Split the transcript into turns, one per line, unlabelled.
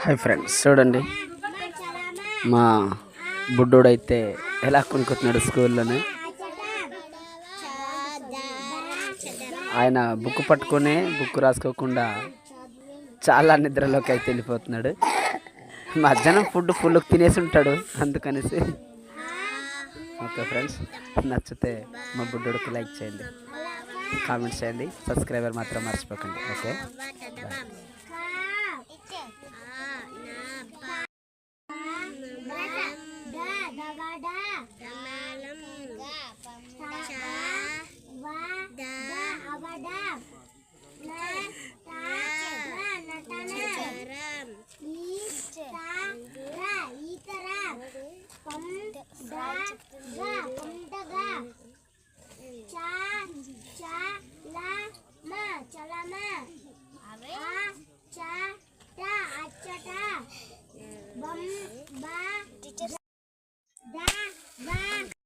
Hi friends, చూడండి మా బుడ్డోడైతే ఎలా కొనుక్కుంటున్నాడు స్కూల్లోనే. ఆయన బుక్ పట్టుకొని బుక్ రాసుకోకుండా చాలా నిద్రలోకి అయితే వెళ్ళిపోతున్నాడు. మధ్యాహ్నం ఫుడ్ ఫుల్ తినేసి ఉంటాడు అందుకనేసి. ఓకే ఫ్రెండ్స్, నచ్చితే మా బుడ్డోడికి లైక్ చేయండి, కామెంట్ చేయండి, సబ్స్క్రైబర్ మాత్రం మర్చిపోకండి. ఓకే,
బం బా